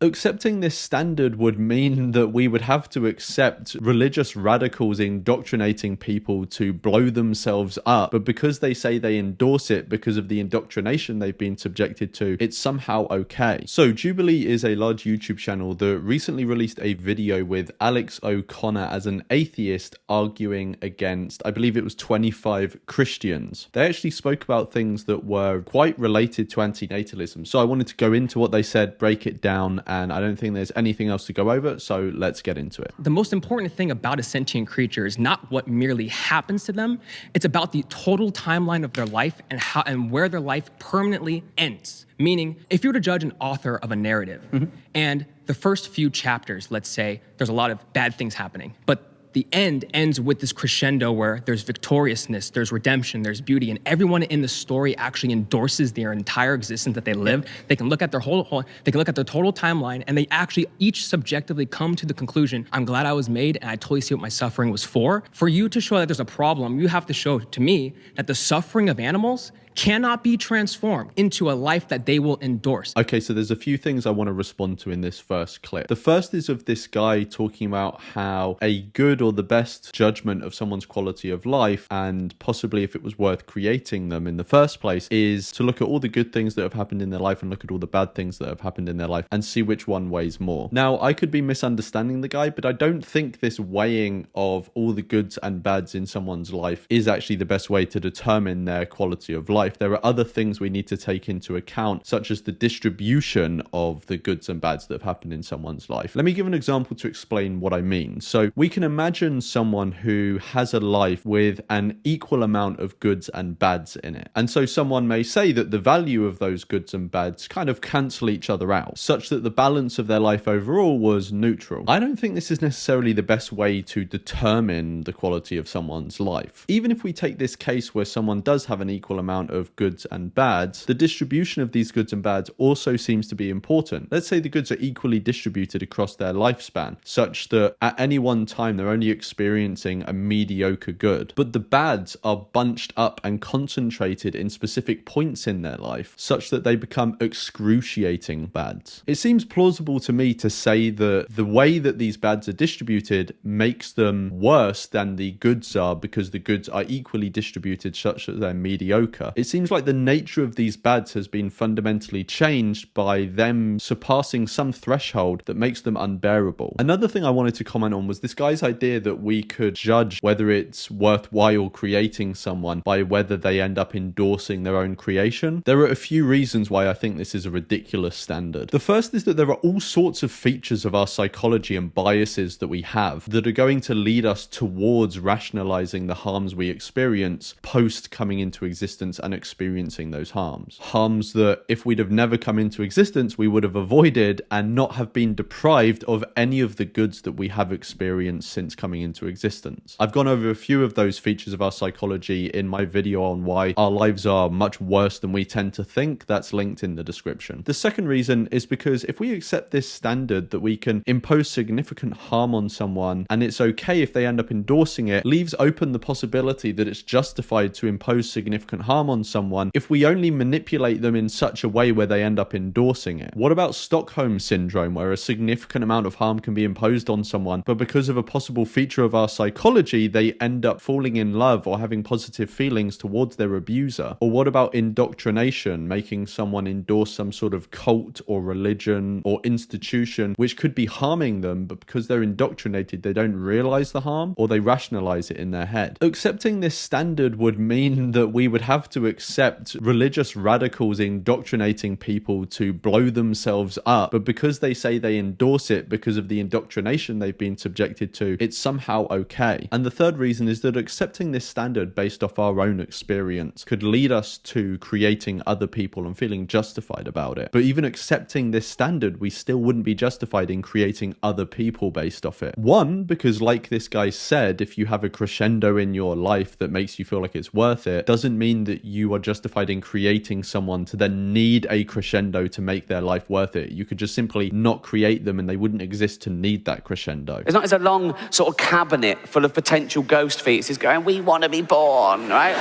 Accepting this standard would mean that we would have to accept religious radicals indoctrinating people to blow themselves up, but because they say they endorse it because of the indoctrination they've been subjected to, it's somehow okay. So Jubilee is a large YouTube channel that recently released a video with Alex O'Connor as an atheist arguing against, I believe it was 25 Christians. They actually spoke about things that were quite related to antinatalism. So I wanted to go into what they said, break it down, and I don't think there's anything else to go over, so let's get into it. The most important thing about a sentient creature is not what merely happens to them, it's about the total timeline of their life and how and where their life permanently ends. Meaning, if you were to judge an author of a narrative, and the first few chapters, let's say, there's a lot of bad things happening, but the end ends with this crescendo where there's victoriousness, there's redemption, there's beauty, and everyone in the story actually endorses their entire existence that they live. They can look at their they can look at their total timeline, and they actually each subjectively come to the conclusion, I'm glad I was made, and I totally see what my suffering was for. For you to show that there's a problem, you have to show to me that the suffering of animals cannot be transformed into a life that they will endorse. Okay, so there's a few things I want to respond to in this first clip. The first is of this guy talking about how a good or the best judgment of someone's quality of life, and possibly if it was worth creating them in the first place, is to look at all the good things that have happened in their life and look at all the bad things that have happened in their life and see which one weighs more. Now, I could be misunderstanding the guy, but I don't think this weighing of all the goods and bads in someone's life is actually the best way to determine their quality of life. There are other things we need to take into account, such as the distribution of the goods and bads that have happened in someone's life. Let me give an example to explain what I mean. So we can imagine someone who has a life with an equal amount of goods and bads in it. And so someone may say that the value of those goods and bads kind of cancel each other out, such that the balance of their life overall was neutral. I don't think this is necessarily the best way to determine the quality of someone's life. Even if we take this case where someone does have an equal amount of goods and bads, the distribution of these goods and bads also seems to be important. Let's say the goods are equally distributed across their lifespan, such that at any one time they're only experiencing a mediocre good, but the bads are bunched up and concentrated in specific points in their life, such that they become excruciating bads. It seems plausible to me to say that the way that these bads are distributed makes them worse than the goods are, because the goods are equally distributed such that they're mediocre. It seems like the nature of these bads has been fundamentally changed by them surpassing some threshold that makes them unbearable. Another thing I wanted to comment on was this guy's idea that we could judge whether it's worthwhile creating someone by whether they end up endorsing their own creation. There are a few reasons why I think this is a ridiculous standard. The first is that there are all sorts of features of our psychology and biases that we have that are going to lead us towards rationalizing the harms we experience post coming into existence and experiencing those harms. Harms that if we'd have never come into existence, we would have avoided and not have been deprived of any of the goods that we have experienced since coming into existence. I've gone over a few of those features of our psychology in my video on why our lives are much worse than we tend to think. That's linked in the description. The second reason is because if we accept this standard that we can impose significant harm on someone and it's okay if they end up endorsing it, leaves open the possibility that it's justified to impose significant harm on someone if we only manipulate them in such a way where they end up endorsing it. What about Stockholm syndrome, where a significant amount of harm can be imposed on someone, but because of a possible feature of our psychology, they end up falling in love or having positive feelings towards their abuser? Or what about indoctrination, making someone endorse some sort of cult or religion or institution which could be harming them, but because they're indoctrinated, they don't realize the harm, or they rationalize it in their head? Accepting this standard would mean that we would have to accept religious radicals indoctrinating people to blow themselves up, but because they say they endorse it because of the indoctrination they've been subjected to, it's somehow okay. And the third reason is that accepting this standard based off our own experience could lead us to creating other people and feeling justified about it. But even accepting this standard, we still wouldn't be justified in creating other people based off it. One, because like this guy said, if you have a crescendo in your life that makes you feel like it's worth it, doesn't mean that you you are justified in creating someone to then need a crescendo to make their life worth it. You could just simply not create them and they wouldn't exist to need that crescendo. It's not as a long sort of cabinet full of potential ghost fetuses going, we want to be born, right?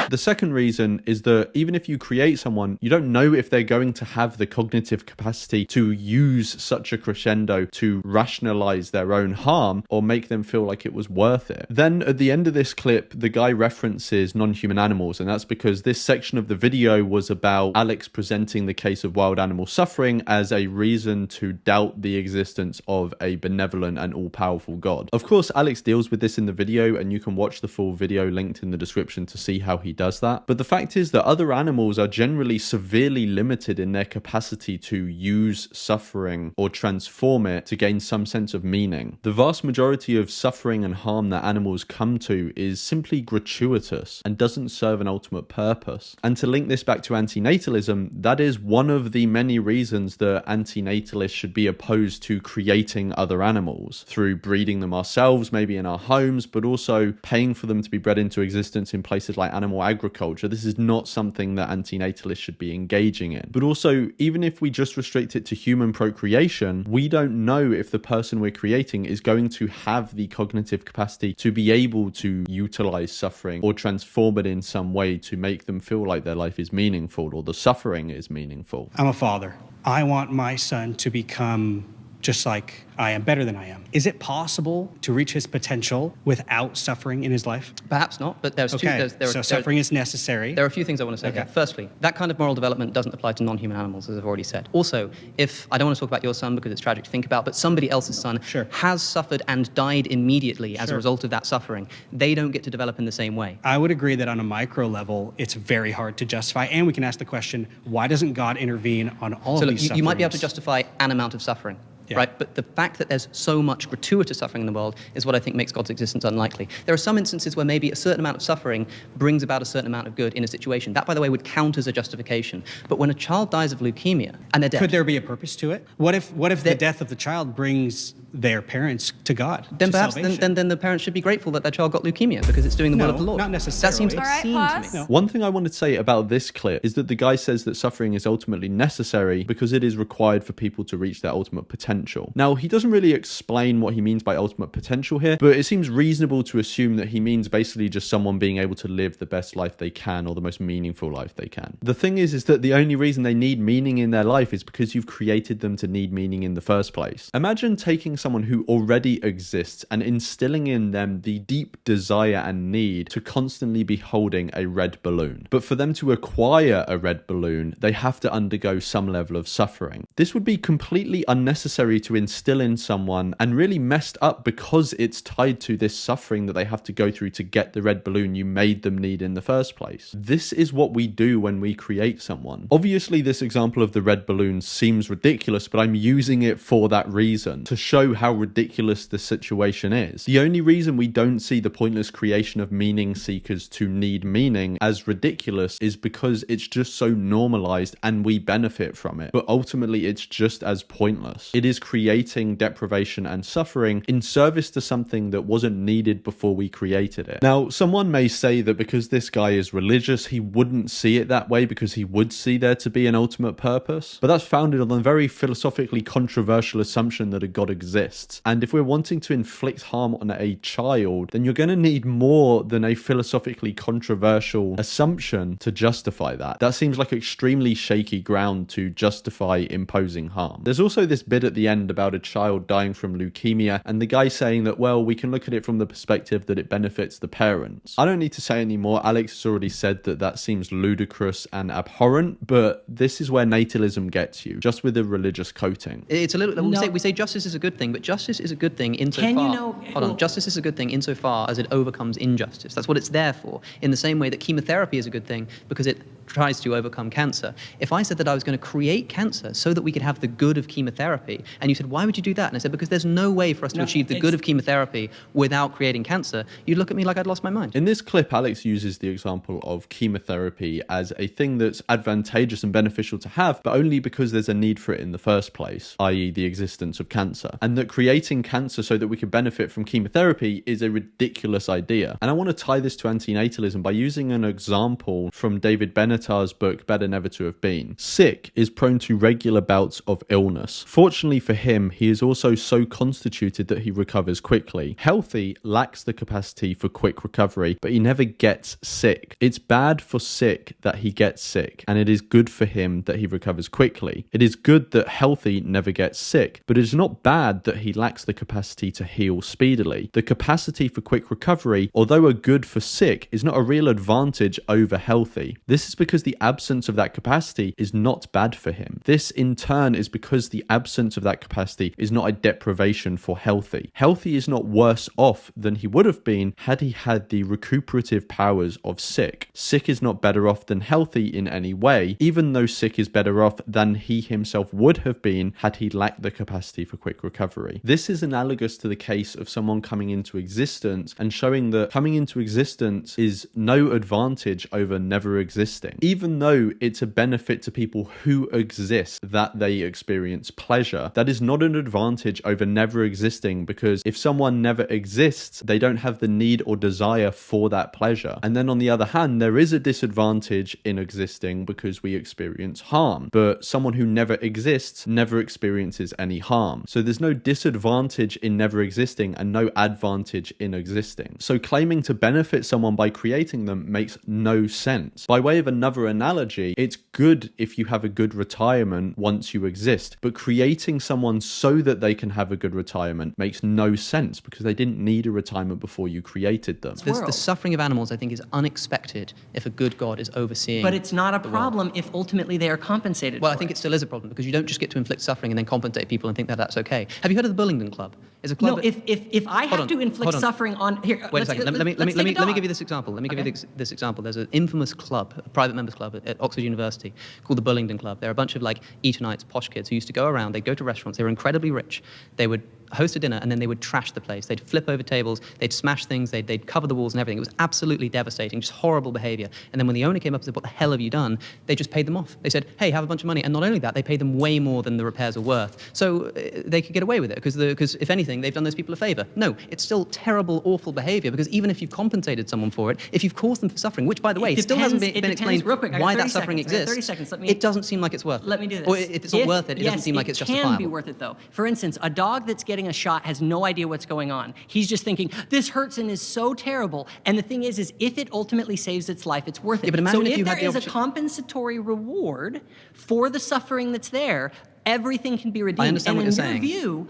The second reason is that even if you create someone, you don't know if they're going to have the cognitive capacity to use such a crescendo to rationalize their own harm or make them feel like it was worth it. Then at the end of this clip, the guy references non-human animals, and that's because this section of the video was about Alex presenting the case of wild animal suffering as a reason to doubt the existence of a benevolent and all-powerful God. Of course, Alex deals with this in the video, and you can watch the full video linked in the description to see how he does that. But the fact is that other animals are generally severely limited in their capacity to use suffering or transform it to gain some sense of meaning. The vast majority of suffering and harm that animals come to is simply gratuitous and doesn't serve an ultimate purpose. And to link this back to antinatalism, that is one of the many reasons that antinatalists should be opposed to creating other animals through breeding them ourselves, maybe in our homes, but also paying for them to be bred into existence in places like animal agriculture. This is not something that antinatalists should be engaging in. But also, even if we just restrict it to human procreation, we don't know if the person we're creating is going to have the cognitive capacity to be able to utilize suffering or transform it in some way to make them feel like their life is meaningful or the suffering is meaningful. I'm a father. I want my son to become just like I am, better than I am. Is it possible to reach his potential without suffering in his life? Perhaps not, but there's Okay, so suffering is necessary. There are a few things I want to say Okay. here. Firstly, that kind of moral development doesn't apply to non-human animals, as I've already said. Also, if, I don't want to talk about your son because it's tragic to think about, but somebody else's son Sure. has suffered and died immediately as a Sure. result of that suffering, they don't get to develop in the same way. I would agree that on a micro level, it's very hard to justify. And we can ask the question, why doesn't God intervene on all So of look, these you might be able to sufferings? justify an amount of suffering. Yeah. Right? But the fact that there's so much gratuitous suffering in the world is what I think makes God's existence unlikely. There are some instances where maybe a certain amount of suffering brings about a certain amount of good in a situation. That, by the way, would count as a justification. But when a child dies of leukemia and they're dead, Could there be a purpose to it? What if the death of the child brings their parents to God? then to perhaps salvation? then the parents should be grateful that their child got leukemia because it's doing the will of the No, Lord. not necessarily. That seems All obscene right, to me. pause. One thing I wanted to say about this clip is that the guy says that suffering is ultimately necessary because it is required for people to reach their ultimate potential. Now, he doesn't really explain what he means by ultimate potential here, but it seems reasonable to assume that he means basically just someone being able to live the best life they can or the most meaningful life they can. The thing is that the only reason they need meaning in their life is because you've created them to need meaning in the first place. Imagine taking someone who already exists and instilling in them the deep desire and need to constantly be holding a red balloon. But for them to acquire a red balloon, they have to undergo some level of suffering. This would be completely unnecessary to instill in someone and really messed up because it's tied to this suffering that they have to go through to get the red balloon you made them need in the first place. This is what we do when we create someone. Obviously, this example of the red balloon seems ridiculous, but I'm using it for that reason, to show how ridiculous the situation is. The only reason we don't see the pointless creation of meaning seekers to need meaning as ridiculous is because it's just so normalized and we benefit from it. But ultimately, it's just as pointless. It is creating deprivation and suffering in service to something that wasn't needed before we created it. Now, someone may say that because this guy is religious, he wouldn't see it that way because he would see there to be an ultimate purpose. But that's founded on a very philosophically controversial assumption that a God exists. And if we're wanting to inflict harm on a child, then you're going to need more than a philosophically controversial assumption to justify that. That seems like extremely shaky ground to justify imposing harm. There's also this bit at the end about a child dying from leukemia and the guy saying that, well, we can look at it from the perspective that it benefits the parents. I don't need to say any more. Alex has already said that that seems ludicrous and abhorrent, but this is where natalism gets you, just with a religious coating. It's a little. No. We say justice is a good thing, but justice is a good thing insofar. Can you know- Hold on. Justice is a good thing insofar as it overcomes injustice. That's what it's there for. In the same way that chemotherapy is a good thing because it tries to overcome cancer. If I said that I was going to create cancer so that we could have the good of chemotherapy, and you said, why would you do that? And I said, because there's no way for us to achieve the good of chemotherapy without creating cancer, you'd look at me like I'd lost my mind. In this clip, Alex uses the example of chemotherapy as a thing that's advantageous and beneficial to have, but only because there's a need for it in the first place, i.e. the existence of cancer. And that creating cancer so that we could benefit from chemotherapy is a ridiculous idea. And I want to tie this to antinatalism by using an example from David Benatar's book, Better Never to Have Been. Sick is prone to regular bouts of illness. Fortunately for him, he is also so constituted that he recovers quickly. Healthy lacks the capacity for quick recovery, but he never gets sick. It's bad for sick that he gets sick, and it is good for him that he recovers quickly. It is good that healthy never gets sick, but it is not bad that he lacks the capacity to heal speedily. The capacity for quick recovery, although a good for sick, is not a real advantage over healthy. This is because the absence of that capacity is not bad for him. This in turn is because the absence of that capacity is not a deprivation for healthy. Healthy is not worse off than he would have been had he had the recuperative powers of sick. Sick is not better off than healthy in any way, even though sick is better off than he himself would have been had he lacked the capacity for quick recovery. This is analogous to the case of someone coming into existence and showing that coming into existence is no advantage over never existing. Even though it's a benefit to people who exist that they experience pleasure, that is not an advantage over never existing, because if someone never exists, they don't have the need or desire for that pleasure. And then on the other hand, there is a disadvantage in existing because we experience harm, but someone who never exists never experiences any harm. So there's no disadvantage in never existing and no advantage in existing. So claiming to benefit someone by creating them makes no sense. By way of another analogy, it's good if you have a good retirement once you exist, but creating someone so that they can have a good retirement makes no sense because they didn't need a retirement before you created them. The suffering of animals, I think, is unexpected if a good God is overseeing. But it's not a problem if ultimately they are compensated Well, for I think it. it still is a problem because you don't just get to inflict suffering and then compensate people and think that that's okay. Have you heard of the Bullingdon Club? It's a club. No, if I have to inflict suffering on here, Wait a second. Let me give you this example. Let me give Okay. you this example. There's an infamous club, a private members club at Oxford University called the Bullingdon Club. They're a bunch of like Etonites, posh kids who used to go around. They'd go to restaurants. They were incredibly rich. They would host a dinner and then they would trash the place. They'd flip over tables. They'd smash things. They'd cover the walls and everything. It was absolutely devastating, just horrible behavior. And then when the owner came up and said, "What the hell have you done?" They just paid them off. They said, "Hey, have a bunch of money." And not only that, they paid them way more than the repairs are worth. So they could get away with it because if anything, they've done those people a favor. No, it's still terrible, awful behavior because even if you've compensated someone for it, if you've caused them for suffering, which by the way, still hasn't been explained real quick, I got why 30 that suffering seconds. I got exists, 30 seconds. it doesn't seem like it's worth it. Let me do this. Or if it's not worth it, it doesn't seem like it's justifiable. It can be worth it, though. For instance, a dog that's getting a shot has no idea what's going on. He's just thinking, this hurts and is so terrible. And the thing is if it ultimately saves its life, it's worth it. Yeah, but imagine so if you there had the is a opportunity- compensatory reward for the suffering that's there, everything can be redeemed. I understand and what you're in saying. your view,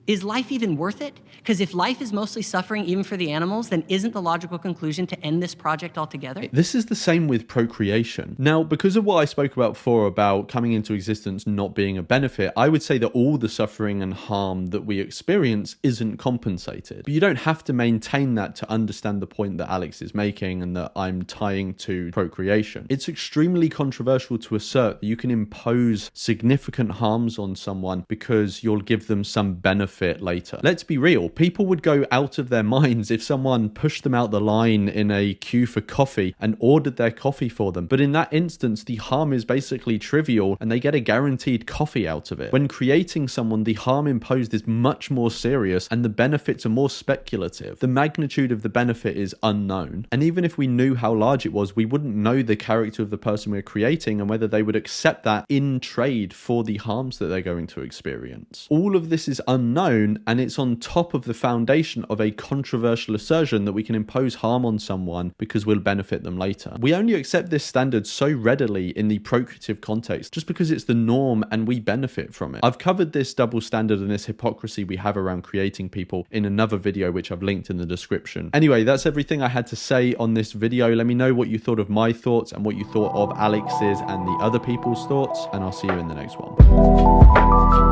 is life even worth it? Because if life is mostly suffering, even for the animals, then isn't the logical conclusion to end this project altogether? This is the same with procreation. Now, because of what I spoke about before about coming into existence not being a benefit, I would say that all the suffering and harm that we experience isn't compensated. But you don't have to maintain that to understand the point that Alex is making and that I'm tying to procreation. It's extremely controversial to assert that you can impose significant harms on someone because you'll give them some benefit later. Let's be real. People would go out of their minds if someone pushed them out the line in a queue for coffee and ordered their coffee for them. But in that instance, the harm is basically trivial and they get a guaranteed coffee out of it. When creating someone, the harm imposed is much more serious and the benefits are more speculative. The magnitude of the benefit is unknown. And even if we knew how large it was, we wouldn't know the character of the person we're creating and whether they would accept that in trade for the harms that they're going to experience. All of this is unknown, and it's on top of the foundation of a controversial assertion that we can impose harm on someone because we'll benefit them later. We only accept this standard so readily in the procreative context just because it's the norm and we benefit from it. I've covered this double standard and this hypocrisy we have around creating people in another video which I've linked in the description. Anyway, that's everything I had to say on this video. Let me know what you thought of my thoughts and what you thought of Alex's and the other people's thoughts, and I'll see you in the next one.